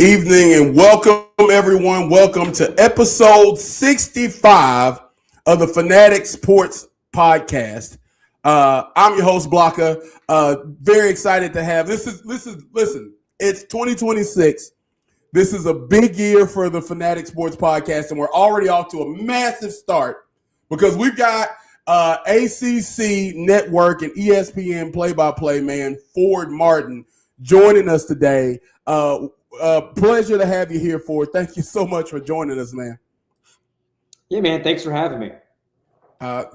evening and welcome everyone. Welcome to episode 65 of the Fanatic Sports Podcast. I'm your host Blocker. Very excited to have listen, it's 2026. This is a big year for the Fanatic Sports Podcast, and we're already off to a massive start because we've got ACC Network and ESPN play-by-play man Ford Martin joining us today. Pleasure to have you here, Ford. Thank you so much for joining us, man. Yeah, man. Thanks for having me. And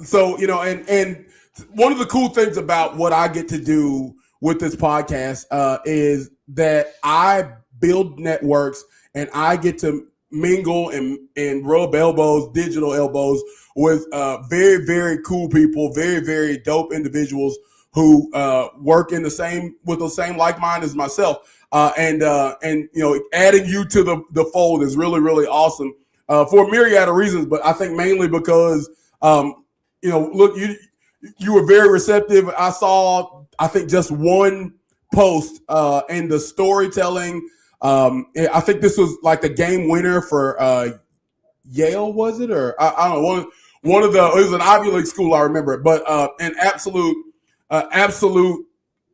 one of the cool things about what I get to do with this podcast is that I build networks and I get to mingle and rub elbows, digital elbows with very, very cool people, very, very dope individuals who work with the same like mind as myself. And adding you to the fold is really, really awesome for a myriad of reasons. But I think mainly because, look, you were very receptive. I saw, I think, just one post and the storytelling. I think this was like the game winner for Yale, was it? Or I don't know, one of the, it was an Ivy League school, I remember it, but an absolute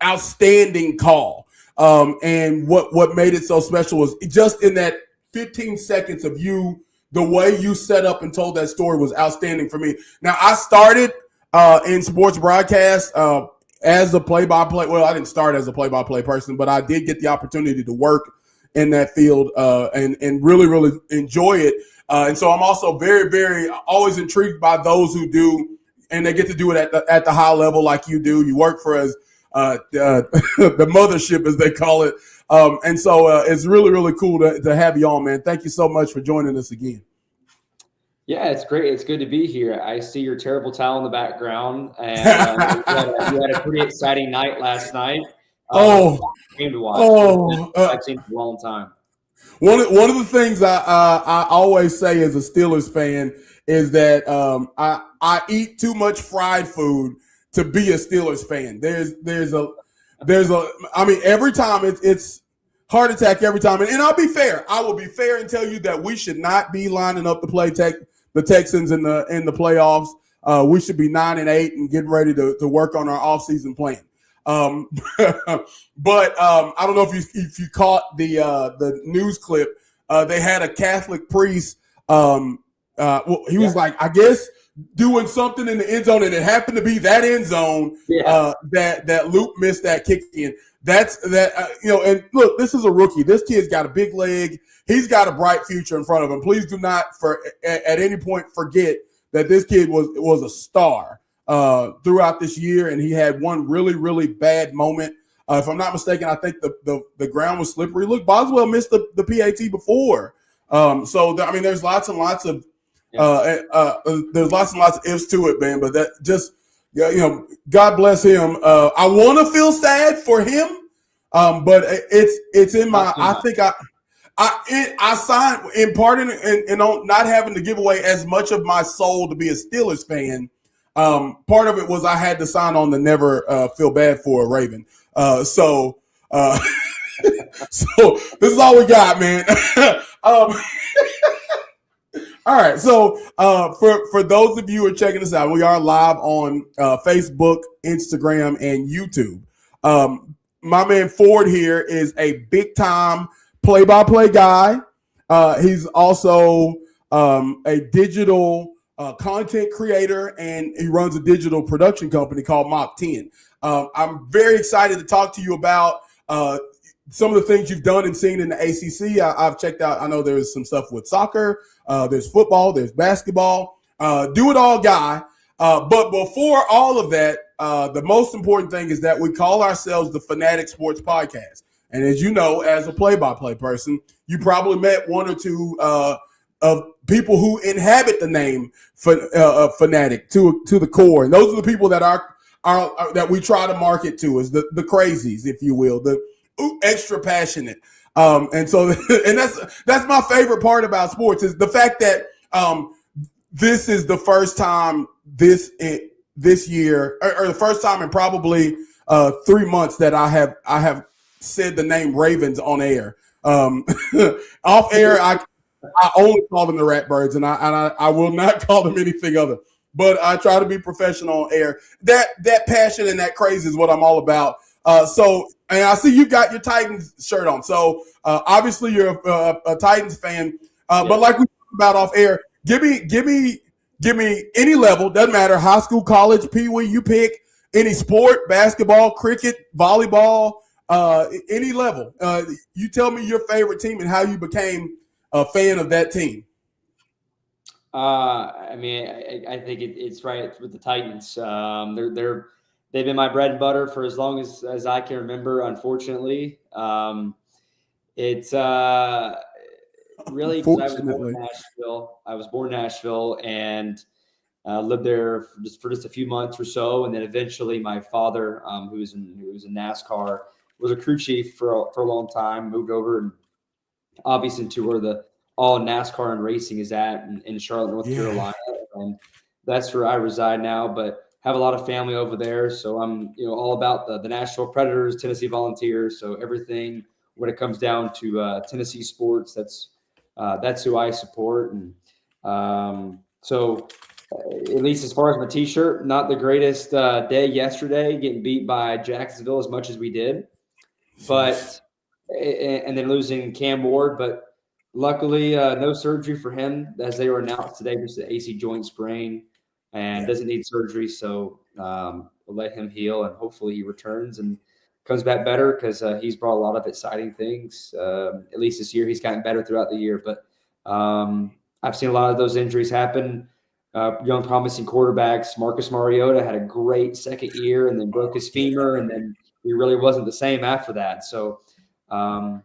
outstanding call. And what made it so special was just in that 15 seconds of you, the way you set up and told that story was outstanding for me. Now, I started in sports broadcast as a play-by-play. Well, I didn't start as a play-by-play person, but I did get the opportunity to work in that field and really, really enjoy it. And so I'm also very, very always intrigued by those who do, and they get to do it at the high level like you do. You work for us. The mothership, as they call it. And so it's really, really cool to have you on, man. Thank you so much for joining us again. Yeah, it's great. It's good to be here. I see your terrible towel in the background, and you had a pretty exciting night last night. Game to watch. I've seen it for a long time. One of the things I always say as a Steelers fan is that I eat too much fried food to be a Steelers fan. I mean, every time it's heart attack every time. And I'll be fair. I will be fair and tell you that we should not be lining up to play the Texans in the playoffs. We should be 9-8 and getting ready to work on our offseason plan. But I don't know if you caught the news clip. They had a Catholic priest. He was like, I guess, doing something in the end zone, and it happened to be that end zone that Luke missed that kick in. And look, this is a rookie. This kid's got a big leg. He's got a bright future in front of him. Please do not at any point forget that this kid was a star throughout this year, and he had one really, really bad moment. If I'm not mistaken, I think the ground was slippery. Look, Boswell missed the PAT before. There's lots and lots of there's lots and lots of ifs to it, man. But that just, God bless him. I want to feel sad for him, but it's in my. I think I signed in part and on not having to give away as much of my soul to be a Steelers fan. Part of it was I had to sign on to never feel bad for a Raven. So this is all we got, man. All right, so for those of you who are checking us out, we are live on Facebook, Instagram, and YouTube. My man Ford here is a big-time play-by-play guy. He's also a digital content creator, and he runs a digital production company called Mach10. I'm very excited to talk to you about some of the things you've done and seen in the ACC. I've checked out. I know there's some stuff with soccer. There's football. There's basketball. Do it all guy. But before all of that, the most important thing is that we call ourselves the Fanatic Sports Podcast. And as you know, as a play-by-play person, you probably met one or two of people who inhabit the name Fanatic to the core. And those are the people that are that we try to market to as the crazies, if you will, the extra passionate. And that's my favorite part about sports is the fact that this is the first time this year, or the first time in probably 3 months that I have said the name Ravens on air. Off air, I only call them the Ratbirds, and I will not call them anything other. But I try to be professional on air. That passion and that craze is what I'm all about. So, and I see you got your Titans shirt on. So obviously you're a Titans fan. But like we talked about off air, give me any level. Doesn't matter, high school, college, pee-wee, you pick any sport, basketball, cricket, volleyball, any level. You tell me your favorite team and how you became a fan of that team. I mean, I think it's right with the Titans. They've been my bread and butter for as long as I can remember. Unfortunately, it's really because I was born in Nashville and lived there for just a few months or so, and then eventually my father, who was in NASCAR, was a crew chief for a long time. Moved over and obviously to where the all NASCAR and racing is at in Charlotte, North Carolina. And that's where I reside now, but have a lot of family over there. So I'm, all about the Nashville Predators, Tennessee Volunteers. So everything when it comes down to Tennessee sports, that's who I support. And so at least as far as my t-shirt, not the greatest day yesterday, getting beat by Jacksonville as much as we did, but, and then losing Cam Ward, but luckily, no surgery for him, as they were announced today. Just an AC joint sprain and doesn't need surgery. So we'll let him heal, and hopefully he returns and comes back better because he's brought a lot of exciting things. At least this year, he's gotten better throughout the year. But I've seen a lot of those injuries happen. Young, promising quarterbacks. Marcus Mariota had a great second year and then broke his femur, and then he really wasn't the same after that. So I'm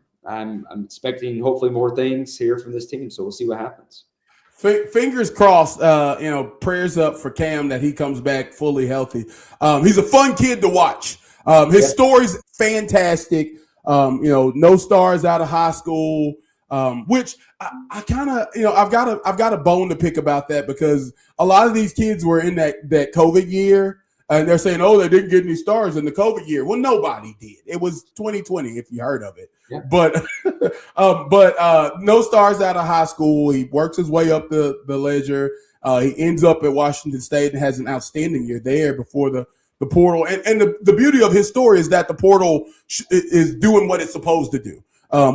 expecting hopefully more things here from this team, so we'll see what happens. Fingers crossed. Prayers up for Cam that he comes back fully healthy. He's a fun kid to watch. His story's fantastic. No stars out of high school, which I kind of, I've got a bone to pick about that because a lot of these kids were in that COVID year. And they're saying, they didn't get any stars in the COVID year. Well, nobody did. It was 2020, if you heard of it. Yeah. But no stars out of high school. He works his way up the ledger. He ends up at Washington State and has an outstanding year there before the portal. And the beauty of his story is that the portal is doing what it's supposed to do,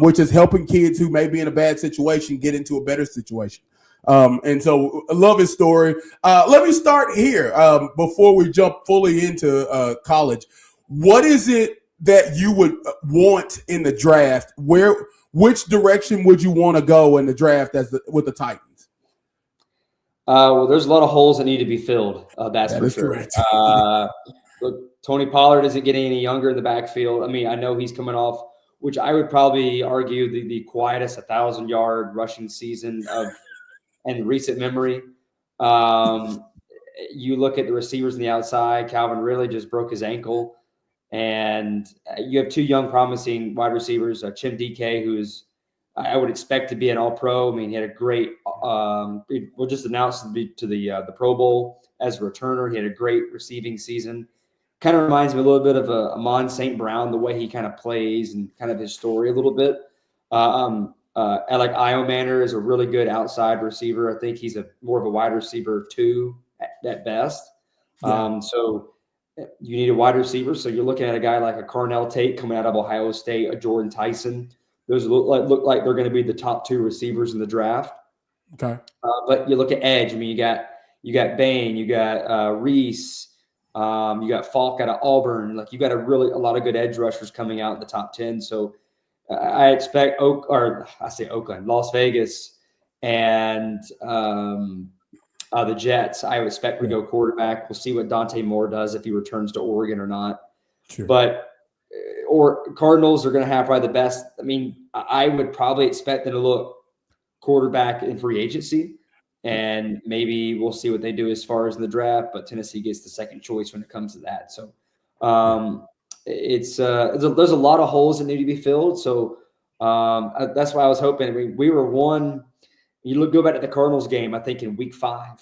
which is helping kids who may be in a bad situation get into a better situation. And so I love his story. Let me start here before we jump fully into college. What is it that you would want in the draft? Which direction would you want to go in the draft with the Titans? Well, there's a lot of holes that need to be filled. That's for sure. Correct. Look, Tony Pollard isn't getting any younger in the backfield. I mean, I know he's coming off, which I would probably argue the quietest 1,000-yard rushing season in recent memory. You look at the receivers on the outside. Calvin really just broke his ankle. And you have two young, promising wide receivers, Chim DK, who's I would expect to be an All-Pro. I mean, he had a great we'll just announce to the Pro Bowl as a returner. He had a great receiving season. Kind of reminds me a little bit of Amon St. Brown, the way he kind of plays and kind of his story a little bit. Alec Iomanner is a really good outside receiver. I think he's more of a wide receiver 2 at best. Yeah. So you need a wide receiver. So you're looking at a guy like a Carnell Tate coming out of Ohio State, a Jordan Tyson. Those look like they're going to be the top 2 receivers in the draft. Okay. But you look at edge. I mean, you got Bain, you got Reese, you got Falk out of Auburn. Like you got a lot of good edge rushers coming out in the top 10. So I expect Las Vegas and the Jets. I would expect to go quarterback. We'll see what Dante Moore does if he returns to Oregon or not. Sure. But Cardinals are going to have probably the best. I mean, I would probably expect them to look quarterback in free agency, and maybe we'll see what they do as far as the draft. But Tennessee gets the second choice when it comes to that. So there's a lot of holes that need to be filled. So that's why I was hoping. I mean, we were one. Go back to the Cardinals game, I think in week 5,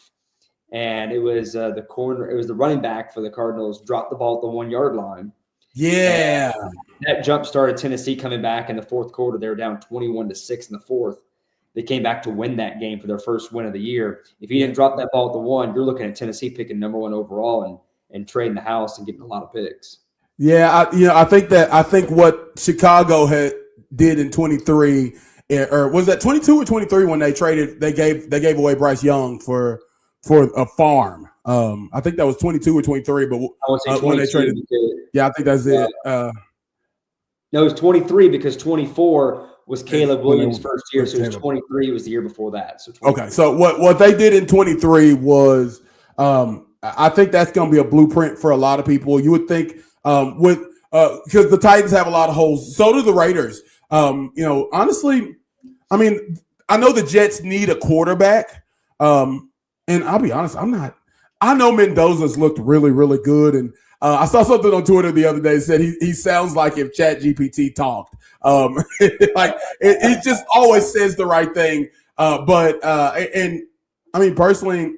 and it was the running back for the Cardinals dropped the ball at the 1-yard line, Yeah. And that jump started Tennessee coming back in the fourth quarter. They were down 21-6 in the fourth. They came back to win that game for their first win of the year. If you didn't drop that ball at the one, you're looking at Tennessee picking number 1 overall and trading the house and getting a lot of picks. Yeah, I think what Chicago did in 23, or was that 22 or 23 when they gave away Bryce Young for a farm. I think that was 22 or 23, but I would say 22 when they traded, I think that's it. No, it was 23 because 24 was Caleb Williams' first year, so it was 23 was the year before that. So okay, so what they did in 23 was, I think that's going to be a blueprint for a lot of people. You would think because the Titans have a lot of holes, so do the Raiders. Honestly, I mean, I know the Jets need a quarterback, and I'll be honest, I know Mendoza's looked really, really good, and I saw something on Twitter the other day that said he sounds like if ChatGPT talked. Like he just always says the right thing. But I mean personally,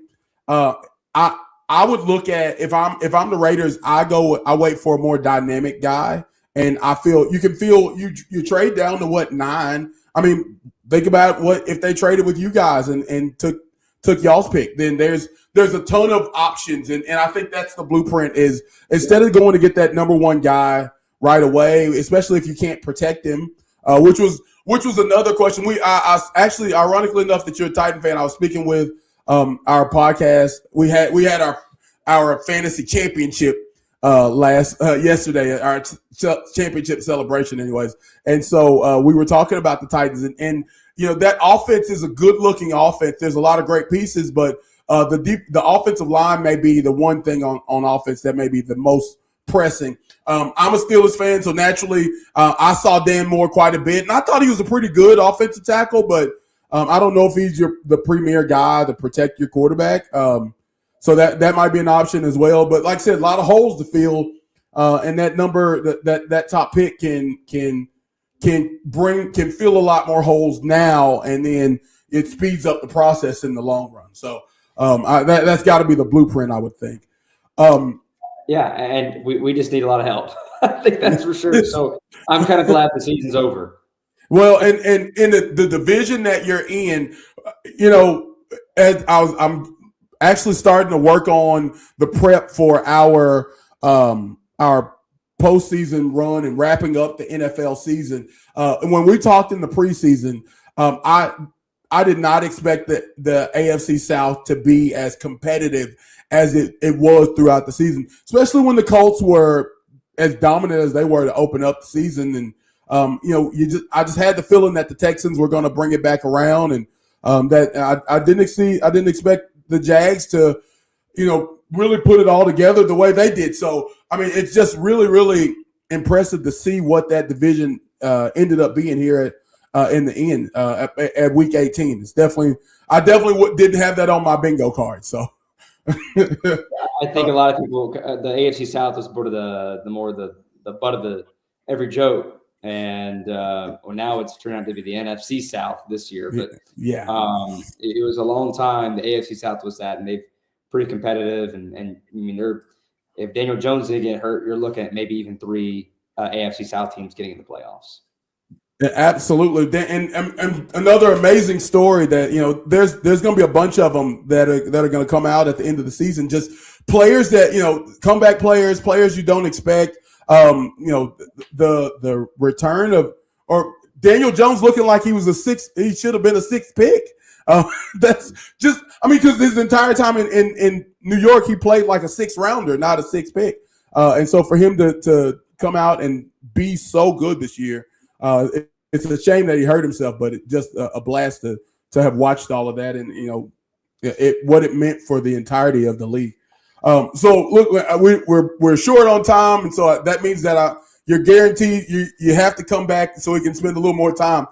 I would look at if I'm the Raiders, I wait for a more dynamic guy, and I feel you trade down to 9. I mean, think about what if they traded with you guys and took y'all's pick, then there's a ton of options, and I think that's the blueprint is instead of going to get that number 1 guy right away, especially if you can't protect him, which was another question. I actually, ironically enough, that you're a Titan fan, I was speaking with our podcast. We had our fantasy championship yesterday, our championship celebration, anyways, and so we were talking about the Titans, and that offense is a good looking offense. There's a lot of great pieces, but the offensive line may be the one thing on offense that may be the most pressing. I'm a Steelers fan, so naturally I saw Dan Moore quite a bit, and I thought he was a pretty good offensive tackle, but I don't know if he's the premier guy to protect your quarterback. So that might be an option as well. But like I said, a lot of holes to fill, and that number that top pick can fill a lot more holes now, and then it speeds up the process in the long run. So that's got to be the blueprint, I would think. Yeah, and we just need a lot of help. I think that's for sure. So I'm kind of glad the season's over. Well, and in the division that you're in, I'm actually starting to work on the prep for our postseason run and wrapping up the NFL season. And when we talked in the preseason, I did not expect the AFC South to be as competitive as it was throughout the season, especially when the Colts were as dominant as they were to open up the season. And I just had the feeling that the Texans were going to bring it back around, and that I didn't expect the Jags to, really put it all together the way they did. So, I mean, it's just really, really impressive to see what that division ended up being here in the end at Week 18. It's I definitely didn't have that on my bingo card. So, I think a lot of people, the AFC South was sort of the butt of every joke. And now it's turned out to be the NFC South this year. But it was a long time. The AFC South was that, and they've pretty competitive. And I mean, if Daniel Jones didn't get hurt, you're looking at maybe even 3 AFC South teams getting in the playoffs. Yeah, absolutely. And another amazing story that there's going to be a bunch of them that are going to come out at the end of the season. Just players that comeback players you don't expect. The return of Daniel Jones looking like he was he should have been a 6th pick. That's just, because his entire time in New York, he played like a 6th rounder, not a 6th pick. And so for him to come out and be so good this year, it's a shame that he hurt himself, but it's just a blast to have watched all of that and, what it meant for the entirety of the league. So look, we're short on time, and so that means that you're guaranteed you have to come back so we can spend a little more time.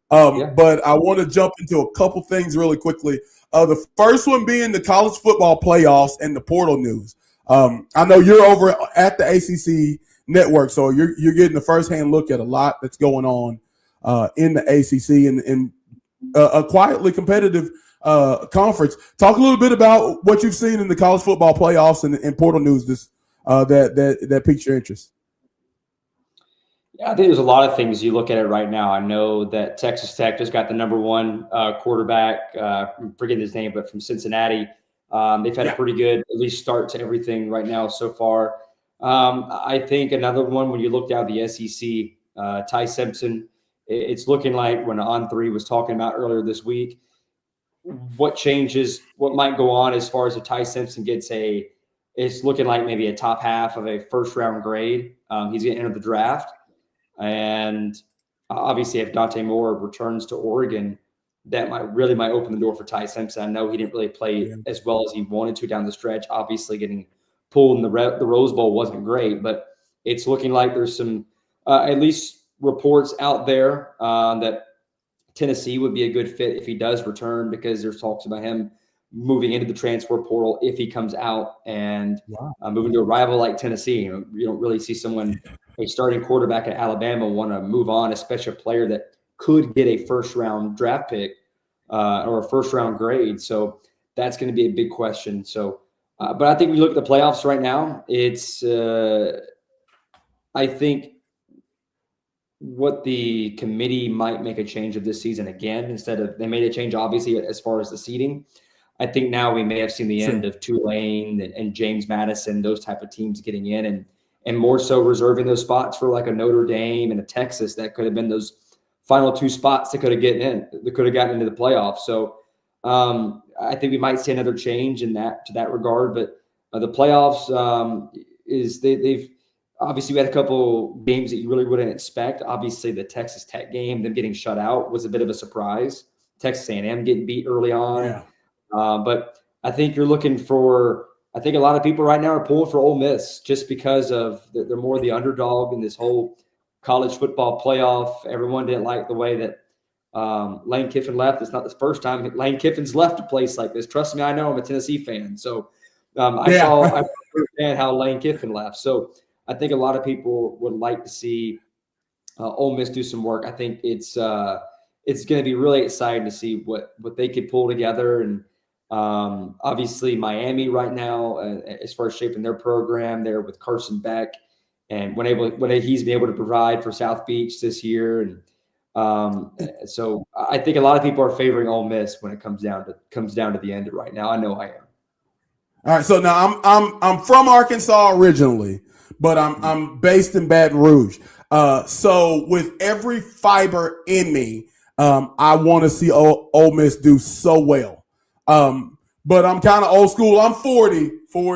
But I want to jump into a couple things really quickly. The first one being the college football playoffs and the portal news. I know you're over at the ACC Network, so you're getting a firsthand look at a lot that's going on in the ACC and a quietly competitive conference. Talk a little bit about what you've seen in the college football playoffs and portal news that piqued your interest. Yeah, I think there's a lot of things you look at it right now. I know that Texas Tech just got the number one quarterback, I'm forgetting his name, but from Cincinnati. They've had a pretty good, at least, start to everything right now so far. I think another one, when you look down the SEC, Ty Simpson, it's looking like, when On3 was talking about earlier this week, what changes, what might go on as far as if Ty Simpson gets it's looking like maybe a top half of a first-round grade. He's going to enter the draft. And obviously, if Dante Moore returns to Oregon, that might open the door for Ty Simpson. I know he didn't really play as well as he wanted to down the stretch. Obviously, getting pulled in the Rose Bowl wasn't great, but it's looking like there's some at least reports out there that Tennessee would be a good fit if he does return, because there's talks about him moving into the transfer portal if he comes out and moving to a rival like Tennessee. You don't really see a starting quarterback at Alabama want to move on, especially a player that could get a first-round draft pick or a first-round grade. So that's going to be a big question. So, but I think we look at the playoffs right now. It's I think what the committee might make a change of this season again, instead of, they made a change obviously as far as the seeding. I think now we may have seen the end of Tulane and James Madison, those type of teams getting in, and more so reserving those spots for like a Notre Dame and a Texas that could have been those final two spots that could have gotten into the playoffs. So I think we might see another change to that regard. But the playoffs they've obviously, we had a couple games that you really wouldn't expect. Obviously, the Texas Tech game, them getting shut out, was a bit of a surprise. Texas A&M getting beat early on. Yeah. But I think you're looking for – I think a lot of people right now are pulling for Ole Miss just because of they're more the underdog in this whole college football playoff. Everyone didn't like the way that Lane Kiffin left. It's not the first time Lane Kiffin's left a place like this. Trust me, I know. I'm a Tennessee fan. So I understand how Lane Kiffin left. So I think a lot of people would like to see Ole Miss do some work. I think it's going to be really exciting to see what they could pull together. And obviously Miami right now, as far as shaping their program there with Carson Beck, and when he's been able to provide for South Beach this year. And so I think a lot of people are favoring Ole Miss when it comes down to the end right now. I know I am. All right. So now I'm from Arkansas originally, but I'm based in Baton Rouge. So with every fiber in me, I want to see Ole Miss do so well. But I'm kind of old school. I'm 40,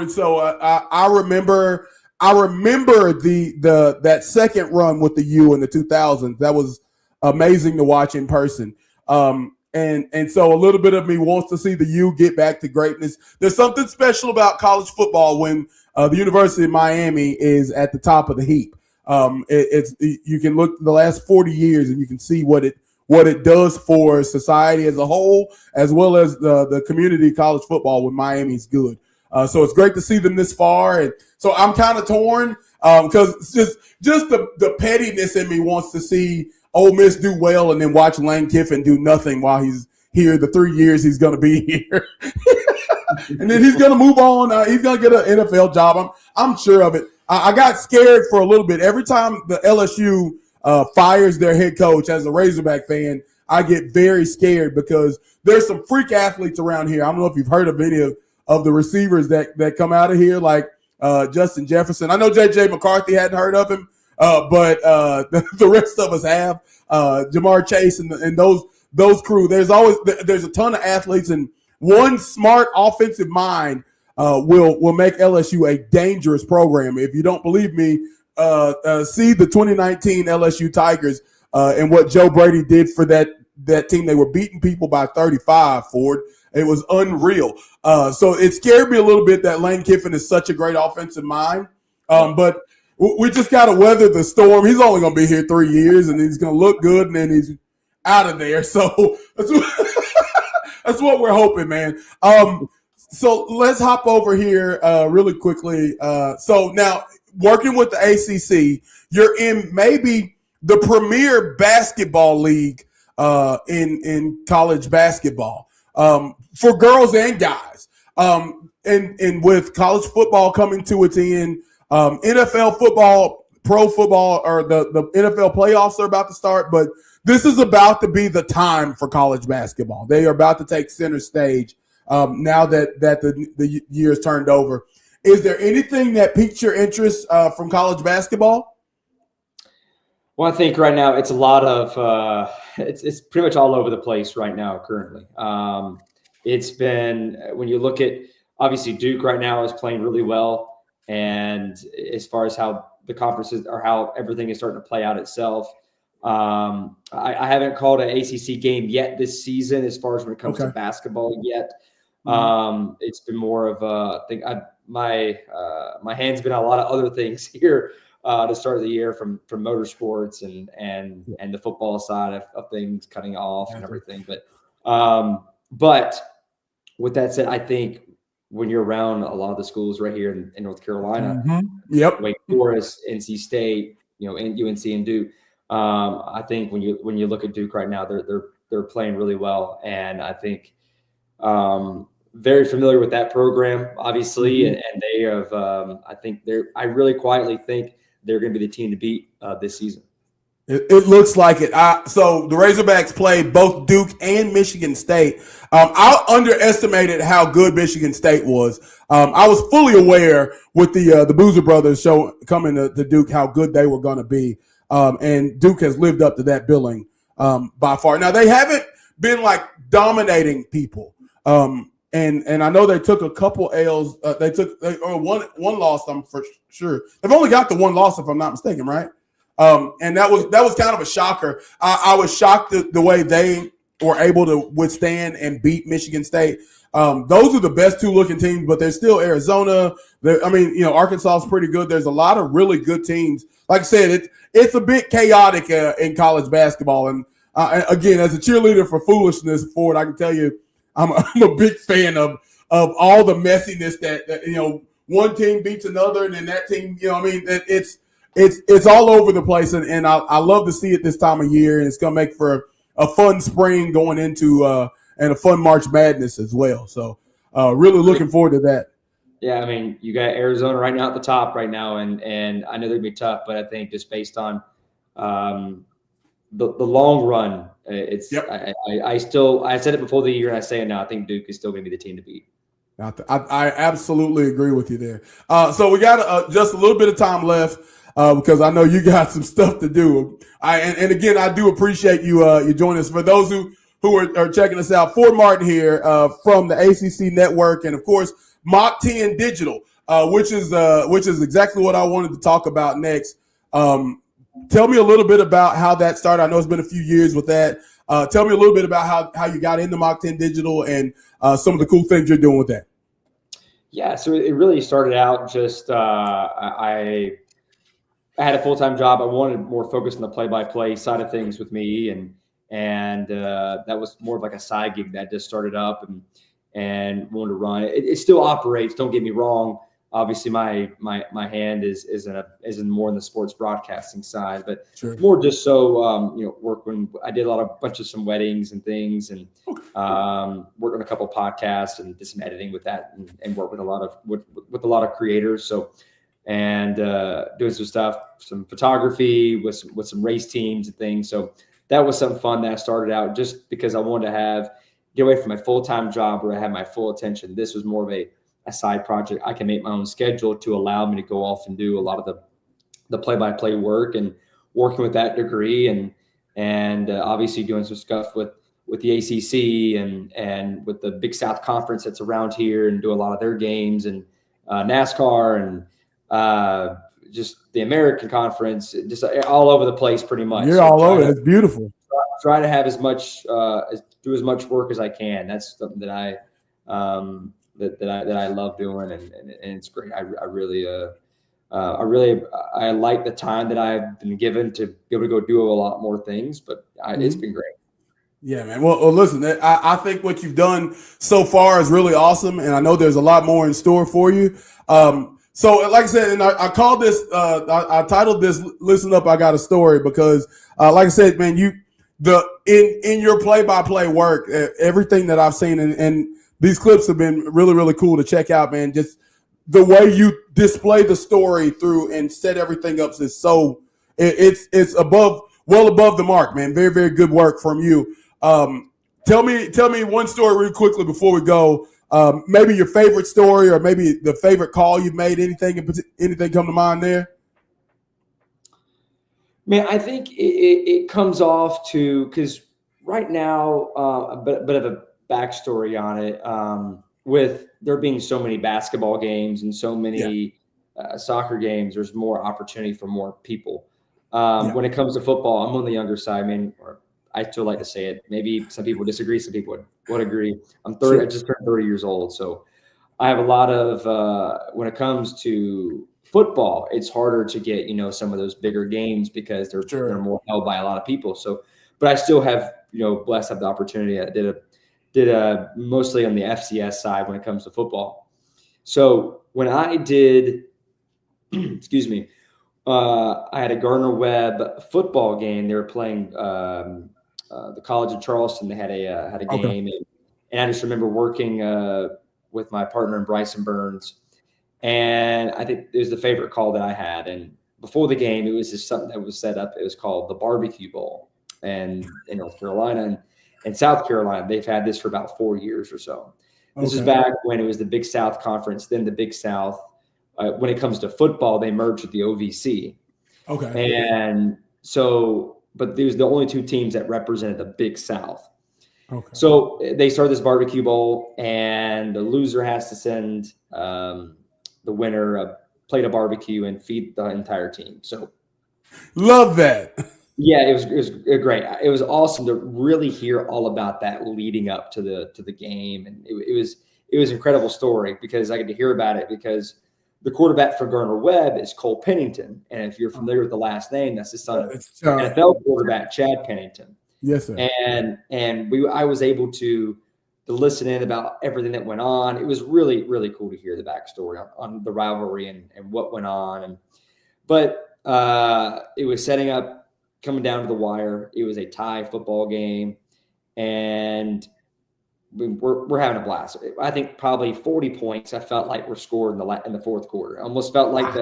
so I remember that second run with the U in the 2000s. That was amazing to watch in person. And so a little bit of me wants to see the U get back to greatness. There's something special about college football when the University of Miami is at the top of the heap. You can look the last 40 years and you can see what it does for society as a whole, as well as the community of college football when Miami's good. So it's great to see them this far. And so I'm kind of torn because it's just the pettiness in me wants to see Ole Miss do well and then watch Lane Kiffin do nothing while he's here the 3 years he's going to be here. And then he's going to move on. He's going to get an NFL job. I'm sure of it. I got scared for a little bit. Every time the LSU fires their head coach, as a Razorback fan, I get very scared because there's some freak athletes around here. I don't know if you've heard of any of the receivers that come out of here, like Justin Jefferson. I know J.J. McCarthy hadn't heard of him, but the rest of us have. Jamar Chase and those crew. There's a ton of athletes, and one smart offensive mind will make LSU a dangerous program. If you don't believe me, see the 2019 LSU Tigers and what Joe Brady did for that team. They were beating people by 35, Ford. It was unreal. So it scared me a little bit that Lane Kiffin is such a great offensive mind. But we just got to weather the storm. He's only going to be here 3 years, and he's going to look good, and then he's out of there. So that's what we're hoping, man. So let's hop over here really quickly. So now, working with the ACC, you're in maybe the premier basketball league in college basketball for girls and guys. And with college football coming to its end, NFL football pro football or the NFL playoffs are about to start, but this is about to be the time for college basketball. They are about to take center stage now that the year's turned over. Is there anything that piques your interest from college basketball? Well, I think right now it's a lot of it's pretty much all over the place right now currently. It's been, when you look at, obviously Duke right now is playing really well, and as far as how the conferences or how everything is starting to play out itself, I haven't called an ACC game yet this season as far as when it comes to basketball yet. It's been more of I think my hand's been on a lot of other things here to start the year, from motorsports and the football side of things cutting off and everything. But with that said, I think when you're around a lot of the schools right here in North Carolina, Wake Forest, NC State, and UNC and Duke, I think when you look at Duke right now, they're playing really well, and I think very familiar with that program, obviously, and they have. I really quietly think they're going to be the team to beat this season. It looks like it. So the Razorbacks play both Duke and Michigan State. I underestimated how good Michigan State was. I was fully aware with the Boozer Brothers show coming to Duke how good they were going to be, and Duke has lived up to that billing by far. Now they haven't been like dominating people, and I know they took a couple L's. They took one loss. I'm for sure they've only got the one loss, if I'm not mistaken, right? And that was kind of a shocker. I was shocked at the way they were able to withstand and beat Michigan State. Those are the best two looking teams, but there's still Arizona. Arkansas is pretty good. There's a lot of really good teams. Like I said, it's a bit chaotic in college basketball. And again, as a cheerleader for foolishness, Ford, I can tell you, I'm a big fan of all the messiness that one team beats another, and then that team, it's all over the place, and I love to see it this time of year, and it's going to make for a fun spring going into and a fun March Madness as well. So really looking forward to that. Yeah, I mean, you got Arizona right now at the top right now, and I know they're going to be tough, but I think just based on the long run, it's I said it before the year, and I say it now. I think Duke is still going to be the team to beat. I absolutely agree with you there. So we got just a little bit of time left. Because I know you got some stuff to do. And again, I do appreciate you joining us. For those who are checking us out, Ford Martin here from the ACC Network, and of course Mach10 Digital, which is exactly what I wanted to talk about next. Tell me a little bit about how that started. I know it's been a few years with that. Tell me a little bit about how you got into Mach10 Digital and some of the cool things you're doing with that. Yeah, so it really started out just I had a full-time job. I wanted more focus on the play-by-play side of things with me, and that was more of like a side gig that just started up and wanted to run. It still operates. Don't get me wrong. Obviously, my hand is in more in the sports broadcasting side, but more just so work when I did a bunch of some weddings and things, and worked on a couple of podcasts and did some editing with that, and worked with a lot of creators. So. And doing some stuff, some photography with some race teams and things. So that was something fun that I started out just because I wanted to get away from my full-time job where I had my full attention. This was more of a side project. I can make my own schedule to allow me to go off and do a lot of the play-by-play work, and working with that degree, and obviously doing some stuff with the ACC and with the Big South Conference that's around here, and do a lot of their games, and NASCAR, and just the American Conference, just all over the place pretty much. You're all over. It's beautiful. Try to have do as much work as I can. That's something that I love doing, and it's great. I really like the time that I've been given to be able to go do a lot more things, but it's been great. Yeah, man. Well, listen, I think what you've done so far is really awesome, and I know there's a lot more in store for you. So, like I said, and I called this, I titled this "Listen Up, I Got a Story," because, like I said, man, in your play-by-play work, everything that I've seen, and these clips have been really, really cool to check out, man. Just the way you display the story through and set everything up is so it's well above the mark, man. Very, very good work from you. Tell me one story real quickly before we go. Maybe your favorite story, or maybe the favorite call you've made. Anything come to mind there? Man, I think it comes off to, because right now, a bit of a backstory on it. With there being so many basketball games and so many soccer games, there's more opportunity for more people. When it comes to football, I'm on the younger side. I mean, or I still like to say it. Maybe some people disagree, some people would agree. I'm 30. Sure. I just turned 30 years old, so I have a lot of when it comes to football, it's harder to get, some of those bigger games because they're more held by a lot of people. So, but I still have, blessed to have the opportunity. I did mostly on the FCS side when it comes to football. So when I did, excuse me, I had a Gardner-Webb football game. They were playing the College of Charleston. They had a game, and I just remember working with my partner in Bryson Burns. And I think it was the favorite call that I had. And before the game, it was just something that was set up. It was called the Barbecue Bowl. And in North Carolina and South Carolina, they've had this for about 4 years or so. This is back when it was the Big South Conference, then the Big South. When it comes to football, they merged with the OVC. Okay. And so, but there was the only two teams that represented the Big South. Okay. So they started this Barbecue Bowl, and the loser has to send the winner a plate of barbecue and feed the entire team. So love that. Yeah, it was great. It was awesome to really hear all about that leading up to the game. And it was an incredible story because I get to hear about it because the quarterback for Gardner-Webb is Cole Pennington. And if you're familiar with the last name, that's the son of NFL quarterback Chad Pennington. Yes, sir. And I was able to listen in about everything that went on. It was really, really cool to hear the backstory on the rivalry and what went on. But it was setting up, coming down to the wire. It was a tie football game, and we're having a blast. I think probably 40 points I felt like were scored in the fourth quarter. I almost felt like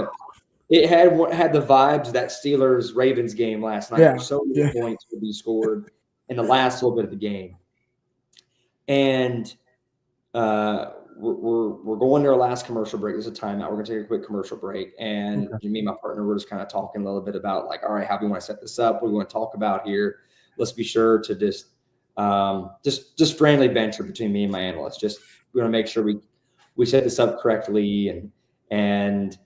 it had the vibes that Steelers-Ravens game last night. Yeah. Where so many points would be scored in the last little bit of the game. And we're going to our last commercial break. There's a timeout. We're going to take a quick commercial break. And me and my partner, we're just kind of talking a little bit about like, all right, how do we want to set this up? What do we want to talk about here? Let's be sure to just friendly banter between me and my analyst. Just we want to make sure we set this up correctly. And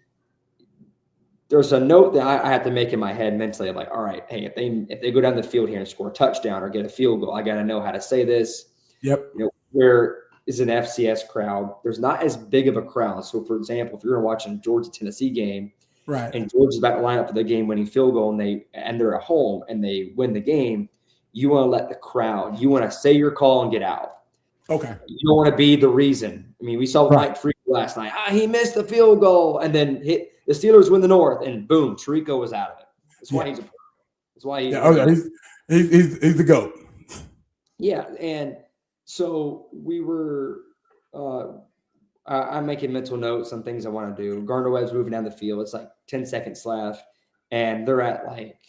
there's a note that I have to make in my head mentally of like, all right, hey, if they go down the field here and score a touchdown or get a field goal, I got to know how to say this. Yep. Where is an FCS crowd, there's not as big of a crowd. So, for example, if you're watching Georgia-Tennessee game, right, and Georgia's about to line up for the game-winning field goal, and they're at home and they win the game, you want to let the crowd, you want to say your call and get out. Okay. You don't want to be the reason. I mean, we saw Mike Tirico last night. He missed the field goal, and then the Steelers win the North, and boom, Tirico was out of it. That's why he's a pro. That's why he's the GOAT. Yeah, and so we were I'm making mental notes on things I want to do. Gardner-Webb's moving down the field. It's like 10 seconds left, and they're at like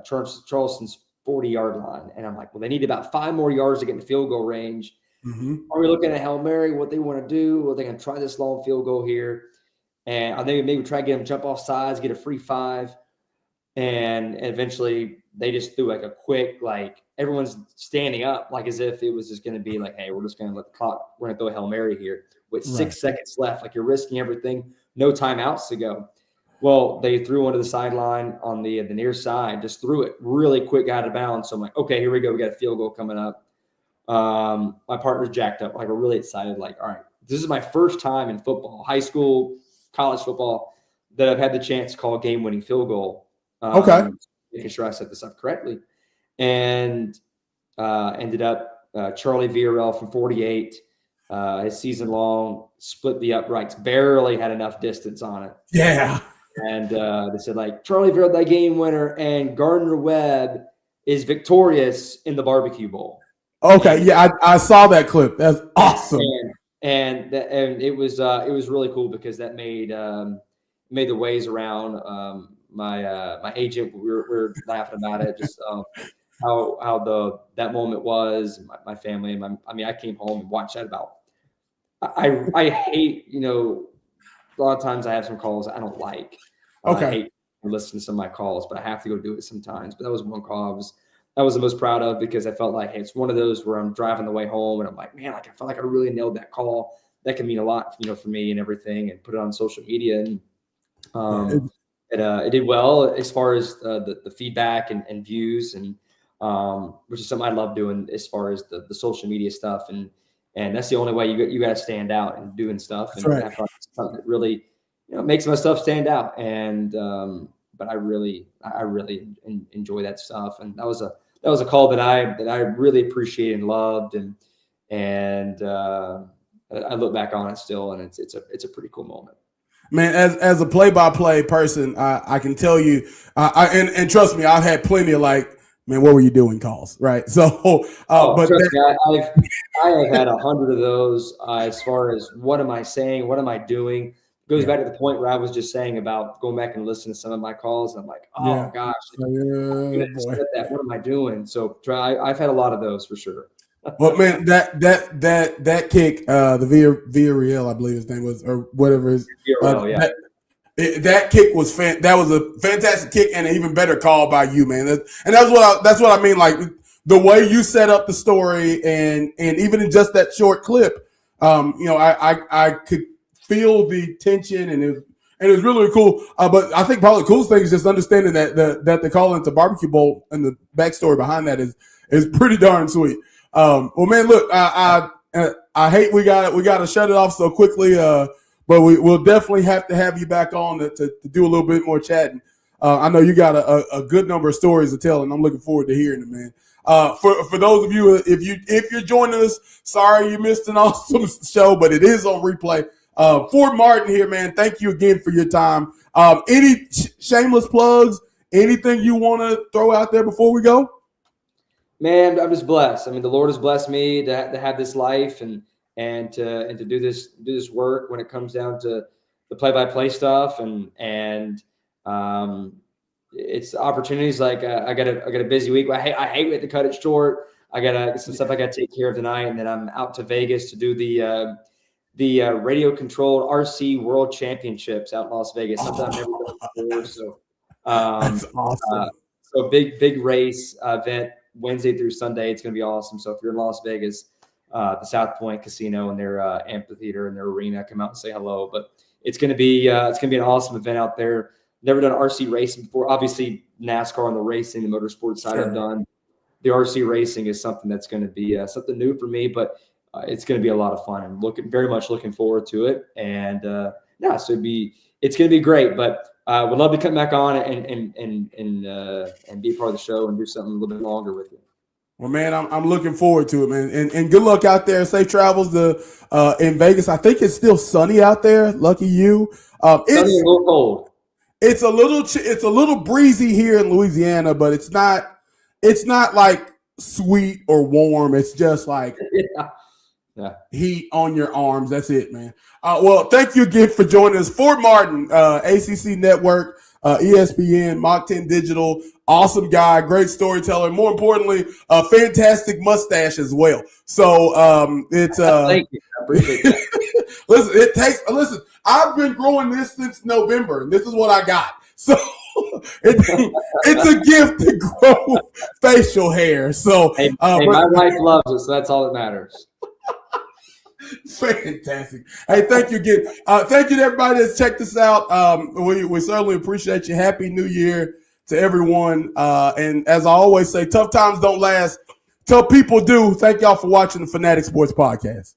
Charleston's 40-yard line. And I'm like, well, they need about 5 more yards to get in the field goal range. Mm-hmm. Are we looking at Hail Mary, what they want to do? Are they going to try this long field goal here? And I think maybe try to get them jump off sides, get a free 5. And eventually they just threw like a quick, like everyone's standing up, like as if it was just going to be like, hey, we're just going to let the clock, we're going to throw a Hail Mary here with 6 seconds left. Like you're risking everything, no timeouts to go. Well, they threw one to the sideline on the near side, just threw it really quick out of bounds. So I'm like, okay, here we go. We got a field goal coming up. My partner's jacked up. Like we're really excited. Like, all right, this is my first time in football, high school, college football, that I've had the chance to call a game-winning field goal. Making sure I set this up correctly, and ended up Charlie Villarreal from 48, his season long, split the uprights, barely had enough distance on it. Yeah, and they said like Charlie Villarreal, that game winner, and Gardner-Webb is victorious in the Barbecue Bowl. Okay, yeah, I saw that clip. That's awesome. And and it was really cool because that made the ways around my agent. We were laughing about it, just how that moment was, and my family, and I came home and watched that about. I hate, a lot of times I have some calls I don't like. Okay. I hate listening to some of my calls, but I have to go do it sometimes. But that was one call I was the most proud of, because I felt like, hey, it's one of those where I'm driving the way home and I'm like, man, I felt like I really nailed that call. That can mean a lot, for me and everything, and put it on social media. And it did well as far as the feedback and views, and which is something I love doing as far as the social media stuff. And that's the only way you got to stand out and doing stuff. That's and right. I thought something that really, makes my stuff stand out. And but I really enjoy that stuff. And that was a call that I really appreciated and loved, and I look back on it still, and it's a pretty cool moment. Man, as a play-by-play person, I can tell you, and trust me, I've had plenty of man, what were you doing calls, right? So, but trust me, I have had 100 of those. As far as what am I saying, what am I doing, goes back to the point where I was just saying about going back and listening to some of my calls. And I'm like, gosh, what am I doing? So I've had a lot of those for sure. Well, man, that kick, the Villarreal, I believe his name was, or whatever his, that kick was that was a fantastic kick, and an even better call by you, man. And that's what I mean. Like the way you set up the story, and even in just that short clip, I could feel the tension, and it was really cool. But I think probably the coolest thing is just understanding that the call into Barbecue Bowl and the backstory behind that is pretty darn sweet. Well, man, look, I hate we got to shut it off so quickly. But we'll definitely have to have you back on to do a little bit more chatting. I know you got a good number of stories to tell, and I'm looking forward to hearing them, man. For those of you, if you're joining us, sorry you missed an awesome show, but it is on replay. Fort Martin here, man. Thank you again for your time. Any shameless plugs? Anything you want to throw out there before we go? Man, I'm just blessed. I mean, the Lord has blessed me to have this life and to do this work when it comes down to the play-by-play stuff, and it's opportunities. Like I got a busy week. I hate we have to cut it short. I got some stuff I got to take care of tonight, and then I'm out to Vegas to do the radio controlled RC World Championships out in Las Vegas. Something I've never done before. So that's awesome. So big race event Wednesday through Sunday. It's going to be awesome. So if you're in Las Vegas, the South Point Casino and their amphitheater and their arena, come out and say hello. But it's going to be an awesome event out there. Never done RC racing before. Obviously, NASCAR on the racing, the motorsports side I've done. The RC racing is something that's going to be something new for me, but it's going to be a lot of fun. I'm very much looking forward to it. And so it's going to be great. But would love to come back on and be a part of the show and do something a little bit longer with you. Well, man, I'm looking forward to it, man. And good luck out there. Safe travels in Vegas. I think it's still sunny out there. Lucky you. It's sunny and a little cold. It's a little breezy here in Louisiana, but it's not like sweet or warm. It's just like heat on your arms. That's it, man. Well, thank you again for joining us. Fort Martin, ACC Network, ESPN, Mach10 Digital. Awesome guy, great storyteller. More importantly, a fantastic mustache as well. So it's thank you. I appreciate that. Listen, I've been growing this since November, and this is what I got. So it's a gift to grow facial hair. So my wife loves it, so that's all that matters. Fantastic. Hey, thank you again. Thank you to everybody that's checked us out. We certainly appreciate you. Happy New Year to everyone. And as I always say, tough times don't last till people do. Thank y'all for watching the Fanatic Sports Podcast.